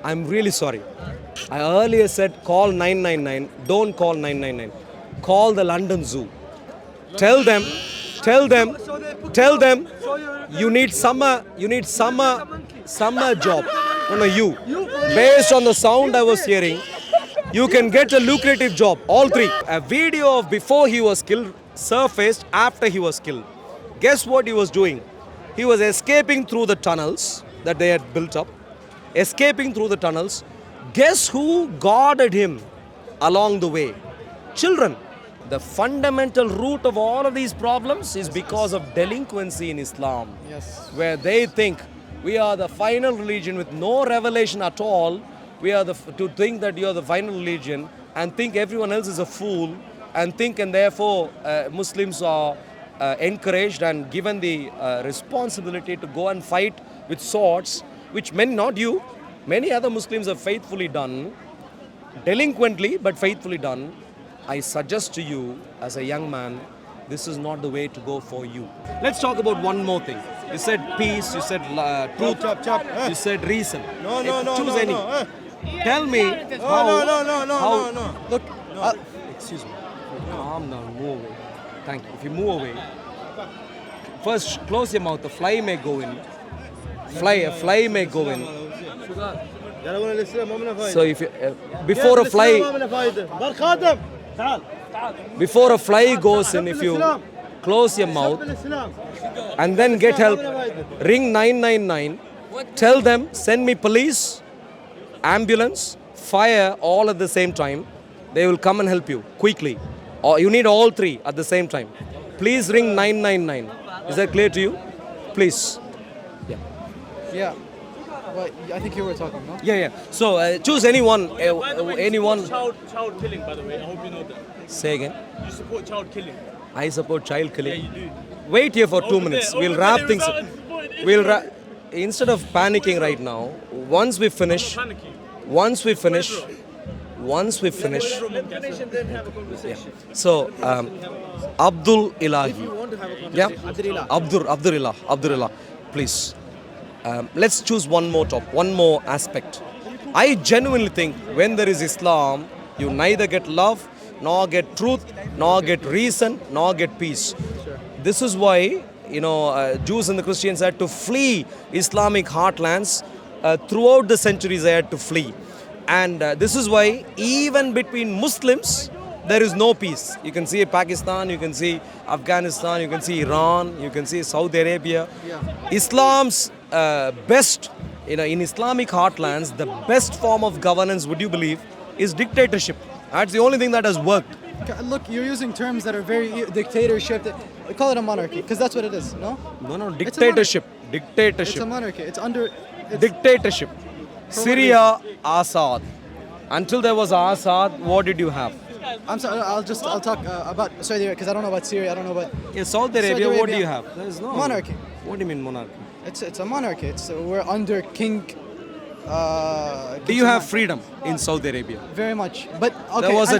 I'm really sorry. I earlier said call 999. Don't call 999. Call the London Zoo. Tell them, you need summer job. No, you. Based on the sound I was hearing, you can get a lucrative job. All three. A video of before he was killed surfaced after he was killed. Guess what he was doing? He was escaping through the tunnels that they had built up. Escaping through the tunnels. Guess who guarded him along the way? Children. The fundamental root of all of these problems is because of delinquency in Islam. Yes. Where they think we are the final religion with no revelation at all. We are to think that you are the final religion and think everyone else is a fool and therefore Muslims are encouraged and given the responsibility to go and fight with swords, which many, not you, many other Muslims have faithfully done, delinquently but faithfully done. I suggest to you as a young man, this is not the way to go for you. Let's talk about one more thing. You said peace, you said truth, you said reason. Choose any. Tell me how. Look, excuse me. Calm down, move away. Thank you. If you move away, first close your mouth. A fly may go in. A fly may go in. So if you, before a fly goes in, if you close your mouth and then get help, ring 999, tell them, send me police, ambulance, fire, all at the same time. They will come and help you quickly. Or you need all three at the same time. Please ring 999. Is that clear to you? Please. Yeah. Well, I think you were talking, no? Yeah. So choose anyone. Anyone. Child killing, by the way. I hope you know that. Say again. You support child killing. I support child killing. Yeah, you do. Wait here for 2 minutes. We'll wrap things up. Instead of panicking right now, once we finish. Yeah. So, Abdul Ilahi. Yeah? Abdul Ilah. Please. Let's choose one more aspect. I genuinely think when there is Islam, you neither get love, nor get truth, nor get reason, nor get peace. Sure. This is why, Jews and the Christians had to flee Islamic heartlands. Throughout the centuries, they had to flee. And this is why even between Muslims, there is no peace. You can see Pakistan, you can see Afghanistan, you can see Iran, you can see Saudi Arabia. Yeah. Islam's best, in Islamic heartlands, the best form of governance, would you believe, is dictatorship. That's the only thing that has worked. Look, you're using terms that are very dictatorship. Call it a monarchy, because that's what it is, no? No, dictatorship. It's a monarchy. It's Dictatorship. Syria, Assad. Until there was Assad, what did you have? I'm sorry, I'll talk about Saudi Arabia, because I don't know about Syria, I don't know about... Yeah, Saudi Arabia, what do you have? There is no... Monarchy. What do you mean monarchy? It's a monarchy. We're under King... Do you have freedom in Saudi Arabia? Very much. But okay, there was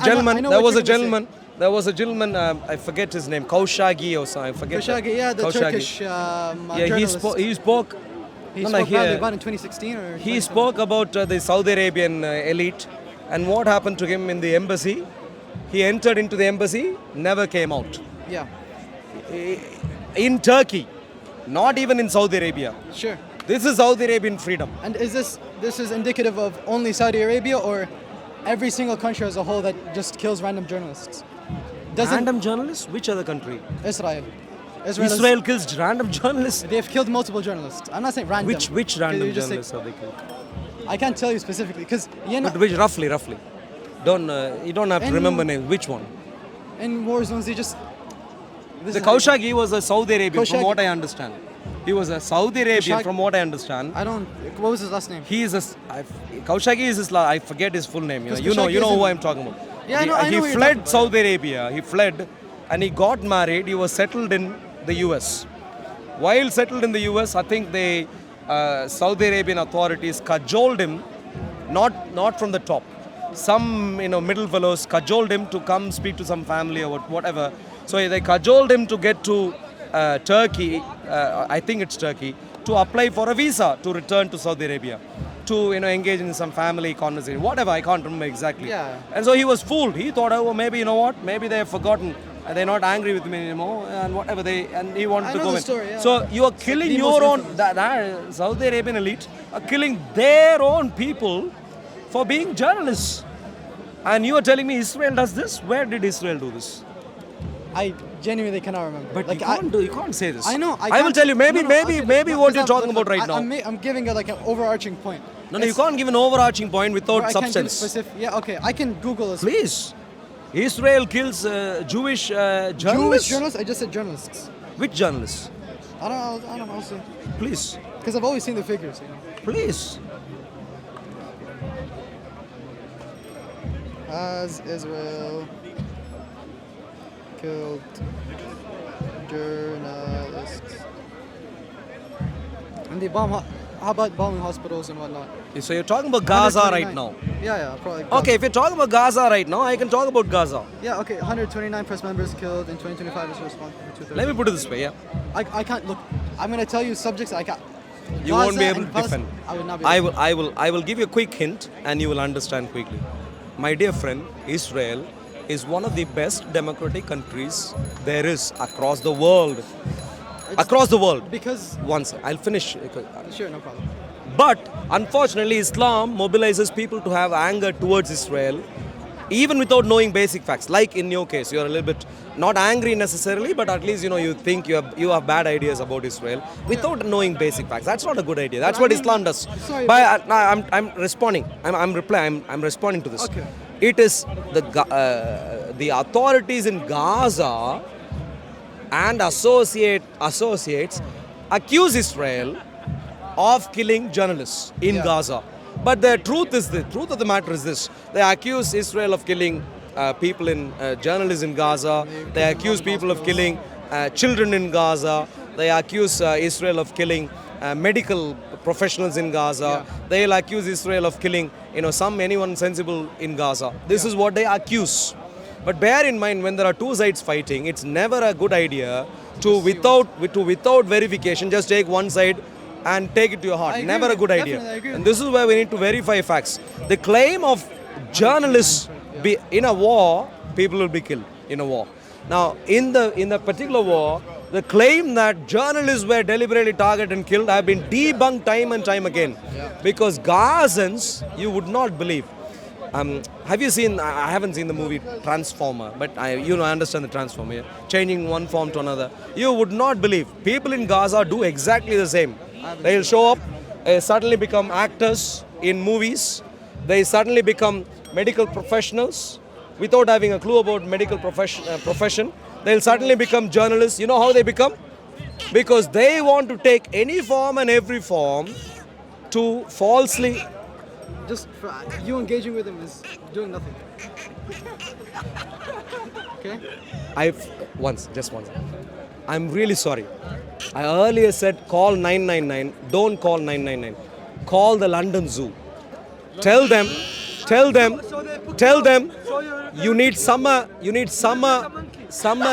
a gentleman. I forget his name, Khashoggi or something. I forget. Khashoggi, yeah, the Turkish journalist. He spoke badly about in 2016 or... He spoke about the Saudi Arabian elite and what happened to him in the embassy. He entered into the embassy, never came out. Yeah. In Turkey, not even in Saudi Arabia. Sure. This is Saudi Arabian freedom. And is this is indicative of only Saudi Arabia or every single country as a whole that just kills random journalists? Random journalists? Which other country? Israel. Israel kills random journalists? They've killed multiple journalists. I'm not saying random. Which random journalists have they killed? I can't tell you specifically because But which roughly? You don't have to remember names. Which one? In war zones, they just... The Khashoggi was a Saudi Arabian, from what I understand. He was a Saudi Arabian, from what I understand. What was his last name? Khashoggi is his I forget his full name. You know who I'm talking about. Yeah, I know he fled Saudi Arabia. He fled and he got married. He was settled in the US. While settled in the US, I think the Saudi Arabian authorities cajoled him, not from the top. Some middle fellows cajoled him to come speak to some family or whatever. So they cajoled him to get to Turkey, I think it's Turkey, to apply for a visa to return to Saudi Arabia. to engage in some family conversation, whatever, I can't remember exactly. Yeah. And so he was fooled. He thought, oh, maybe you know what? Maybe they have forgotten. And they're not angry with me anymore, and whatever and he wanted I to know go the in. story, yeah. So you are killing the your most own infamous. that Saudi Arabian elite are killing their own people for being journalists. And you are telling me Israel does this? Where did Israel do this? I genuinely cannot remember. But like, you can't say this. I know. I will can't- tell you. Maybe no, no, I'll tell you. maybe No, what because you're talking look, about right now. I'm giving it like an overarching point. No, you can't give an overarching point without Or I can't give substance. specific. Yeah, okay. I can Google this. Please. Israel kills Jewish journalists. Jewish journalists? I just said journalists. Which journalists? I don't know. I'll see. Please. Because I've always seen the figures. Please. Has Israel killed journalists? And they bomb. How about bombing hospitals and whatnot? So you're talking about Gaza right 129. now. Yeah, probably. Okay, if you're talking about Gaza right now, I can talk about Gaza. Yeah, okay. 129 press members killed in 2025 is responsible for 230. Let me put it this way, yeah. I can't look. I'm gonna tell you subjects I can't. You won't be Gaza able and to defend. I will not be. Able I will give you a quick hint and you will understand quickly. My dear friend, Israel is one of the best democratic countries there is across the world. Across the world. Because Once, I'll finish. sure, no problem. But unfortunately, Islam mobilizes people to have anger towards Israel, even without knowing basic facts. Like in your case, you're a little bit not angry necessarily, but at least you think you have bad ideas about Israel without knowing basic facts. That's not a good idea. That's But what I mean, Islam does. sorry, But I'm responding. I'm responding to this. Okay. It is the authorities in Gaza and associates accuse Israel of killing journalists in Gaza. But the truth of the matter is this: they accuse Israel of killing people in journalists in Gaza. They accuse people of killing children in Gaza. They accuse Israel of killing medical professionals in Gaza. They'll accuse Israel of killing anyone sensible in Gaza. This is what they accuse. But bear in mind, when there are two sides fighting, it's never a good idea to without verification just take one side and take it to your heart. I agree Never a with good you. idea. Definitely, I agree with And this is where we need to verify facts. The claim of journalists be in a war, people will be killed in a war. Now, in the particular war, the claim that journalists were deliberately targeted and killed have been debunked time and time again. Because Gazans, you would not believe. Have you seen? I haven't seen the movie Transformer, but I understand the Transformer. Yeah? Changing one form to another. You would not believe. People in Gaza do exactly the same. They'll show up, suddenly become actors in movies. They suddenly become medical professionals without having a clue about medical profession. They'll suddenly become journalists. You know how they become? Because they want to take any form and every form to falsely. Just for you engaging with him is doing nothing. Okay? Just once. I'm really sorry. I earlier said call 999. Don't call 999. Call the London Zoo. Tell them you need summer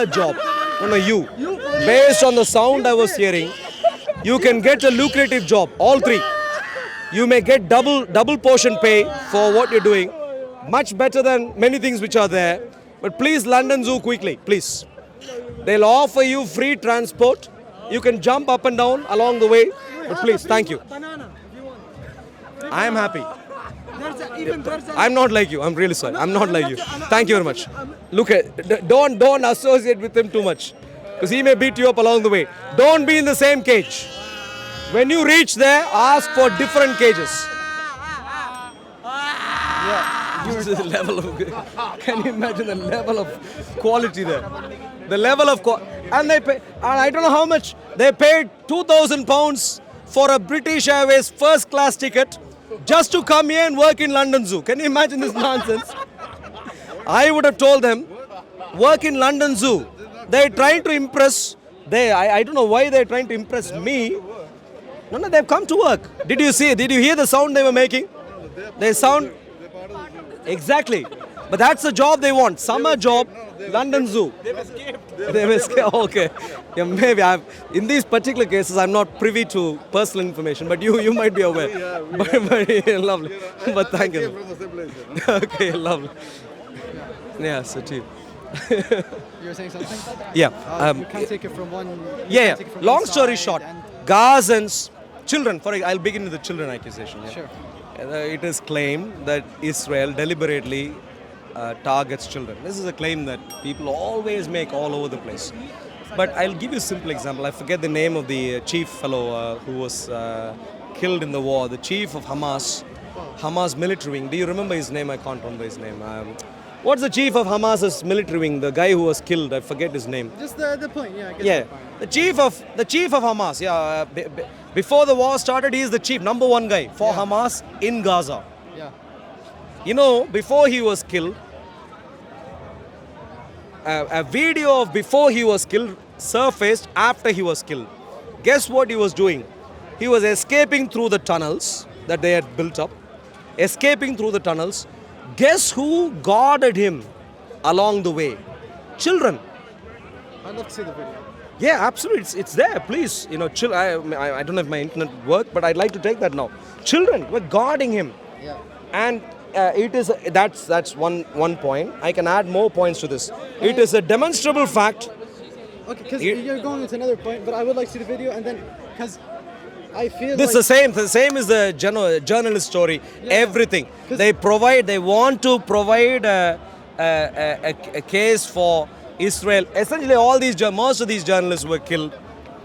job. No, you. Based on the sound I was hearing, you can get a lucrative job. All three. You may get double portion pay for what you're doing. Much better than many things which are there. But please, London Zoo, quickly, please. They'll offer you free transport. You can jump up and down along the way. But please, thank you. I am happy. I'm not like you. I'm really sorry. I'm not like you. Thank you very much. Look at, don't associate with him too much, because he may beat you up along the way. Don't be in the same cage. When you reach there, ask for different cages. This is the level of. Can you imagine the level of quality there? The level of and they pay. And I don't know how much they paid. £2,000 for a British Airways first class ticket just to come here and work in London Zoo. Can you imagine this nonsense? I would have told them, work in London Zoo. They're trying to impress. I don't know why they're trying to impress me. No, they've come to work. Did you hear the sound they were making? They sound. Exactly. But that's the job they want. Summer job, London Zoo. They've escaped. Okay. Yeah, maybe in these particular cases, I'm not privy to personal information, but you might be aware. But yeah, lovely. But thank you. Okay, lovely. Yeah, so too. You were saying something? Yeah. You can't take it from one. Yeah. Take it from Long one story side short, and- Gazans, children. I'll begin with the children accusation. Yeah. Sure. It is claimed that Israel deliberately targets children. This is a claim that people always make all over the place. But I'll give you a simple example. I forget the name of the chief fellow who was killed in the war. The chief of Hamas military wing. Do you remember his name? I can't remember his name. What's the chief of Hamas's military wing? The guy who was killed. I forget his name. Just the point, yeah. I get Yeah, the point. the chief of Hamas. Yeah, before the war started, he is the chief, number one guy for Hamas in Gaza. Yeah. You know, before he was killed, a video of before he was killed surfaced after he was killed. Guess what he was doing? He was escaping through the tunnels that they had built up. Escaping through the tunnels. Guess who guarded him along the way? Children. I'd love to see the video. Yeah, absolutely. It's there. Please, I don't know if my internet worked, but I'd like to take that now. Children were guarding him, Yeah. and that's one point. I can add more points to this. It is a demonstrable fact. Okay, because you're going into another point, but I would like to see the video, and then because I feel This like is the same is the journalist story. Everything 'Cause- they want to provide a case for Israel. Essentially, most of these journalists were killed.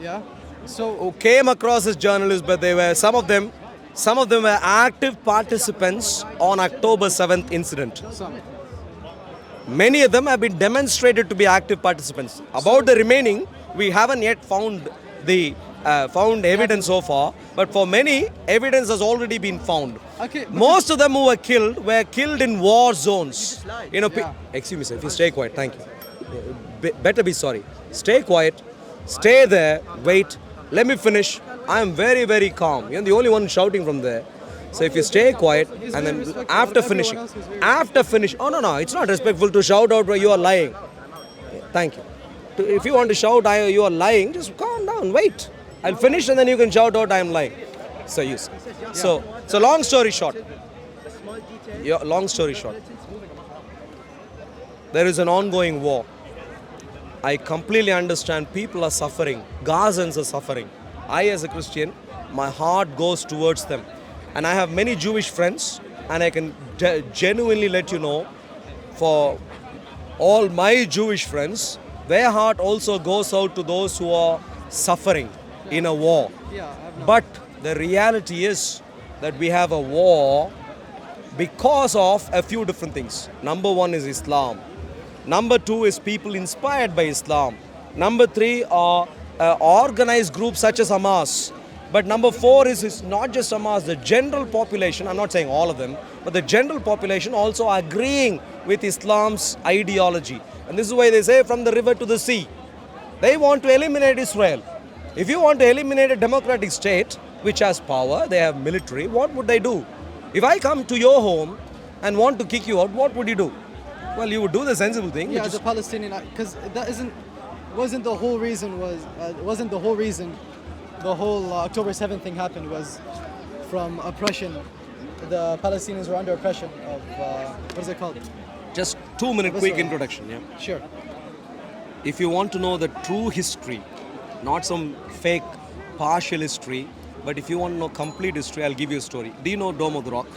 yeah. So Who came across as journalists, but some of them were active participants on October 7th incident. some. Many of them have been demonstrated to be active participants. About the remaining, we haven't yet found evidence so far, but for many, evidence has already been found. Okay, but Most of them who were killed in war zones. Yeah. Excuse me, sir, if you stay quiet, thank you. Better be sorry. Stay quiet, stay there, wait, let me finish. I am very, very calm. You're the only one shouting from there. So if you stay quiet He's and very then respectful, after but finishing, everyone else is very oh no, it's not respectful to shout out, bro, you are lying. Thank you. If you want to shout, you are lying, just calm down, wait. I'll finish and then you can shout out, I am lying. So yes. So long story short. Long story short. There is an ongoing war. I completely understand people are suffering. Gazans are suffering. I, as a Christian, my heart goes towards them. And I have many Jewish friends, and I can genuinely let you know, for all my Jewish friends, their heart also goes out to those who are suffering in a war. Yeah, I have no. But the reality is that we have a war because of a few different things. Number one is Islam. Number two is people inspired by Islam. Number three are organized groups such as Hamas. But number four is not just Hamas, the general population, I'm not saying all of them, but the general population also agreeing with Islam's ideology. And this is why they say from the river to the sea. They want to eliminate Israel. If you want to eliminate a democratic state, which has power, they have military, what would they do? If I come to your home and want to kick you out, what would you do? Well, you would do the sensible thing. Yeah, which as is- a Palestinian, because that wasn't the whole reason. The whole October 7th thing happened was from oppression. The Palestinians were under oppression of what is it called? Just 2-minute quick Israel. introduction. Yeah. Sure. If you want to know the true history, not some fake partial history, but if you want to know complete history, I'll give you a story. Do you know Dome of the Rock?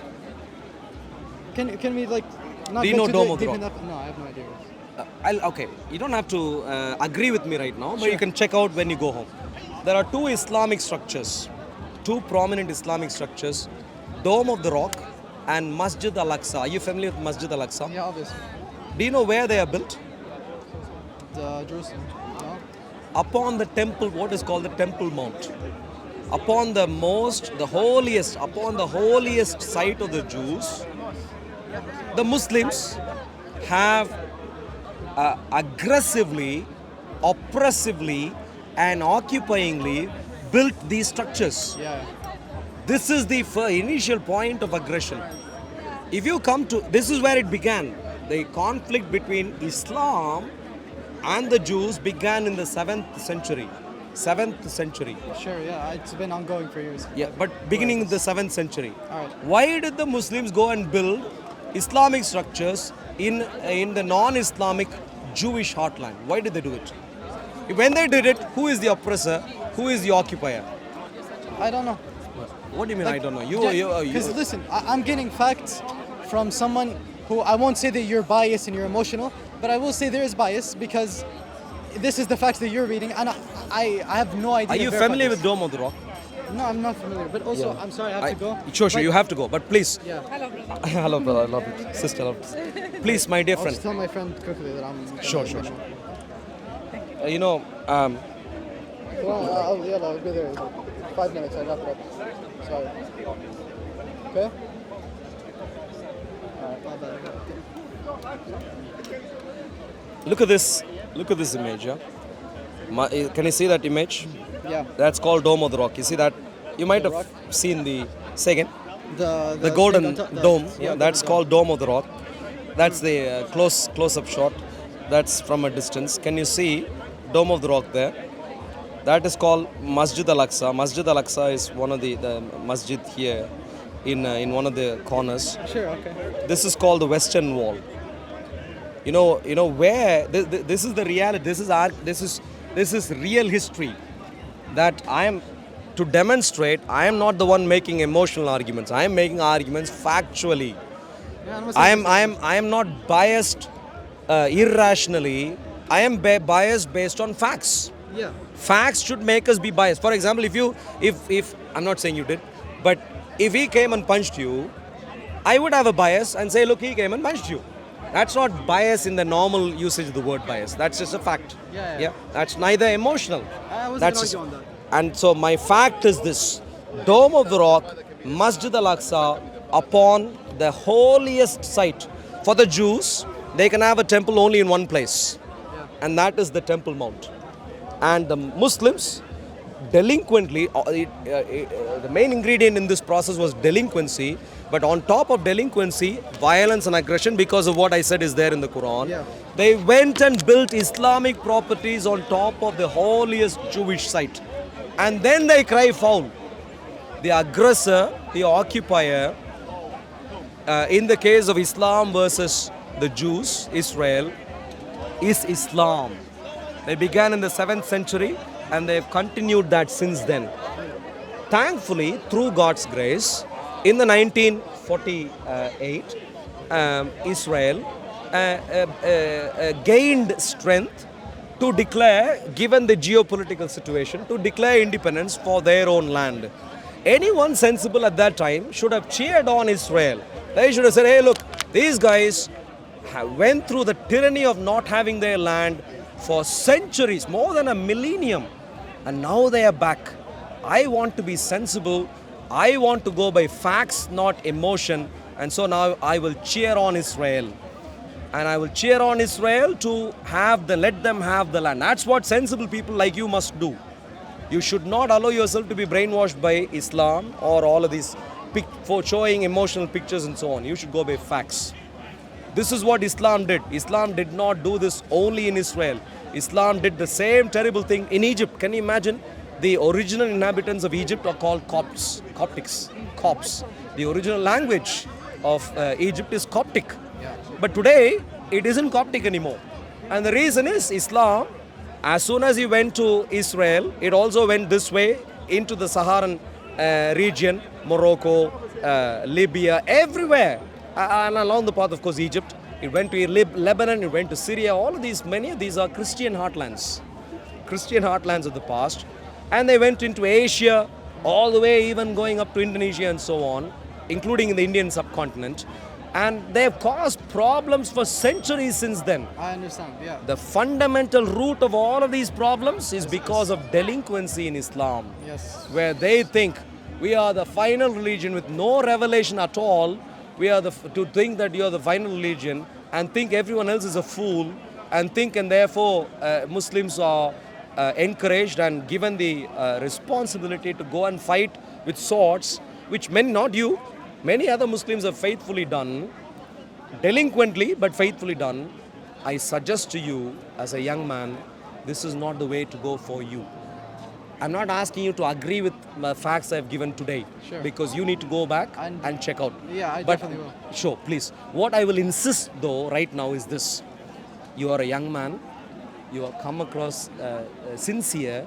Can we like not Do you get know too Dome of the deep in Rock? that? No, I have no idea. Okay, you don't have to agree with me right now, but Sure. you can check out when you go home. There are two Islamic structures, two prominent Islamic structures, Dome of the Rock and Masjid Al-Aqsa. Are you familiar with Masjid Al-Aqsa? Yeah, obviously. Do you know where they are built? The Jerusalem. No? Upon the temple, what is called the Temple Mount. Upon the holiest site of the Jews, the Muslims have aggressively, oppressively, and occupyingly built these structures. Yeah. This is the initial point of aggression. If you come to, this is where it began. the conflict between Islam and the Jews began in the 7th century. 7th century. Sure, yeah, it's been ongoing for years. Yeah, but beginning in the 7th century. All right. Why did the Muslims go and build Islamic structures in the non-Islamic Jewish heartland? Why did they do it? When they did it, who is the oppressor? Who is the occupier? I don't know. What do you mean? I don't know. Because listen, I'm getting facts from someone who I won't say that you're biased and you're emotional, but I will say there is bias because this is the facts that you're reading, and I have no idea. Are you familiar with Dome of the Rock? No, I'm not familiar. But also, Yeah. I'm sorry, I have to go. Sure, But- you have to go. But please. Yeah. Hello, brother. I love it. Sister, I love it. Please, my dear I'll friend. just tell my friend quickly that I'm. Sure. Well, I'll be there. 5 minutes, I wrap it up. Sorry. Okay? Alright, my bad. Look at this. Look at this image. Yeah? Can you see that image? Yeah. That's called Dome of the Rock. You see that? You might The have rock? seen the. Say again. The golden thing on top- dome. yeah, Yeah, golden that's dome. called Dome of the Rock. That's the close-up shot. That's from a distance. Can you see Dome of the Rock there? That is called Masjid Al-Aqsa. Masjid Al-Aqsa is one of the masjid here in one of the corners. Sure, okay. This is called the Western Wall. You know where this is the reality. This is real history. That I am to demonstrate. I am not the one making emotional arguments. I am making arguments factually. Yeah, I am not biased irrationally. I am biased based on facts. Yeah. Facts should make us be biased. For example, if I'm not saying you did, but if he came and punched you, I would have a bias and say, look, he came and punched you. That's not bias in the normal usage of the word bias. That's just a fact. Yeah. That's neither emotional. I wasn't That's gonna argue on that. And so my fact is this: Dome of the Rock, Masjid Al-Aqsa, upon the holiest site. For the Jews, they can have a temple only in one place, and that is the Temple Mount. And the Muslims, delinquently, the main ingredient in this process was delinquency. But on top of delinquency, violence and aggression, because of what I said is there in the Quran, Yeah. they went and built Islamic properties on top of the holiest Jewish site. And then they cry foul. The aggressor, the occupier, in the case of Islam versus the Jews, Israel, is Islam. They began in the 7th century and they've continued that since then. Thankfully, through God's grace, in the 1948, Israel gained strength to declare, given the geopolitical situation, to declare independence for their own land. Anyone sensible at that time should have cheered on Israel. They should have said, hey, look, these guys went through the tyranny of not having their land for centuries, more than a millennium, and now they are back. I want to be sensible. I want to go by facts, not emotion. And so now I will cheer on Israel. And I will cheer on Israel to let them have the land. That's what sensible people like you must do. You should not allow yourself to be brainwashed by Islam or all of these for showing emotional pictures and so on. You should go by facts. This is what Islam did. Islam did not do this only in Israel. Islam did the same terrible thing in Egypt. Can you imagine? The original inhabitants of Egypt are called Copts. The original language of Egypt is Coptic. But today, it isn't Coptic anymore. And the reason is Islam, as soon as it went to Israel, it also went this way into the Saharan region, Morocco, Libya, everywhere. And along the path, of course, Egypt. It went to Lebanon, it went to Syria. All of these, many of these are Christian heartlands. Christian heartlands of the past. And they went into Asia, all the way even going up to Indonesia and so on, including in the Indian subcontinent. And they've caused problems for centuries since then. I understand, yeah. The fundamental root of all of these problems is because of delinquency in Islam. Yes. Where they think we are the final religion with no revelation at all. We are to think that you are the final religion and think everyone else is a fool and therefore Muslims are encouraged and given the responsibility to go and fight with swords, which many, not you, many other Muslims have faithfully done. delinquently but faithfully done, I suggest to you as a young man, this is not the way to go for you. I'm not asking you to agree with the facts I've given today, Sure. because you need to go back and check out. Yeah, I But definitely will. sure, please. What I will insist though right now is this: you are a young man, you have come across sincere,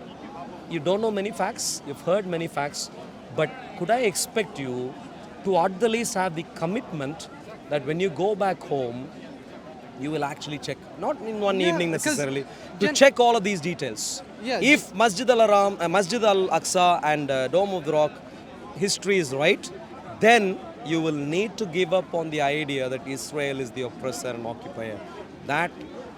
you don't know many facts, you've heard many facts, but could I expect you to at the least have the commitment that when you go back home, you will actually check, not in one Yeah, evening because necessarily, to gen- check all of these details. Yeah, If Masjid al-Haram, Masjid al-Aqsa and Dome of the Rock history is right, then you will need to give up on the idea that Israel is the oppressor and occupier. That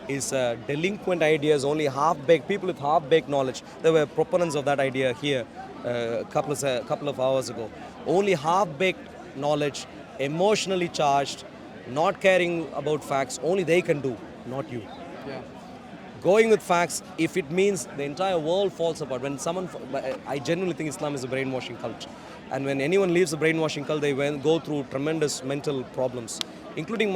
is a delinquent idea, is only half-baked, people with half-baked knowledge. There were proponents of that idea here a couple of hours ago. Only half-baked knowledge, emotionally charged, not caring about facts, only they can do, not you. Yeah. Going with facts, if it means the entire world falls apart, I genuinely think Islam is a brainwashing cult. And when anyone leaves a brainwashing cult, they go through tremendous mental problems, including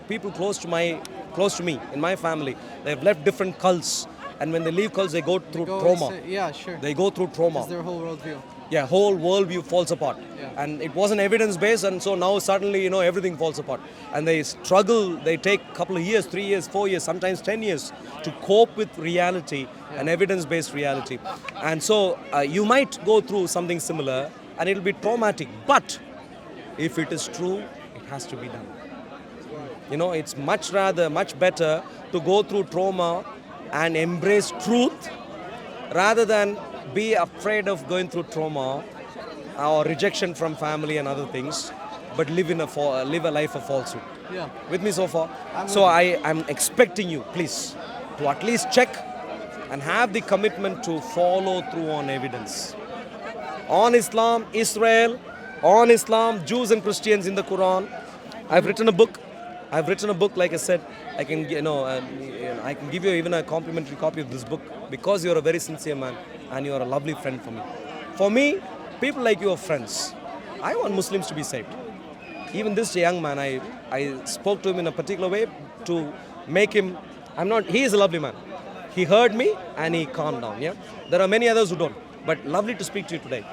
people close to me, in my family. They've left different cults. And when they leave cults, they go through trauma. Yeah, sure. They go through trauma. It's their whole worldview. Yeah, whole worldview falls apart. Yeah. And it wasn't evidence-based, and so now suddenly, everything falls apart. And they struggle, they take a couple of years, 3 years, 4 years, sometimes 10 years to cope with reality, an evidence-based reality. And so you might go through something similar, and it'll be traumatic. But if it is true, it has to be done. It's much better to go through trauma and embrace truth rather than be afraid of going through trauma or rejection from family and other things, but live a life of falsehood. Yeah. With me so far? I'm So with I'm expecting you, please, to at least check and have the commitment to follow through on evidence. On Islam, Israel, on Islam, Jews and Christians in the Quran. I've written a book, like I said. I can give you even a complimentary copy of this book because you're a very sincere man and you're a lovely friend for me. For me, people like you are friends. I want Muslims to be saved. Even this young man, I spoke to him in a particular way to make him, he is a lovely man. He heard me and he calmed down, yeah? There are many others who don't, but lovely to speak to you today.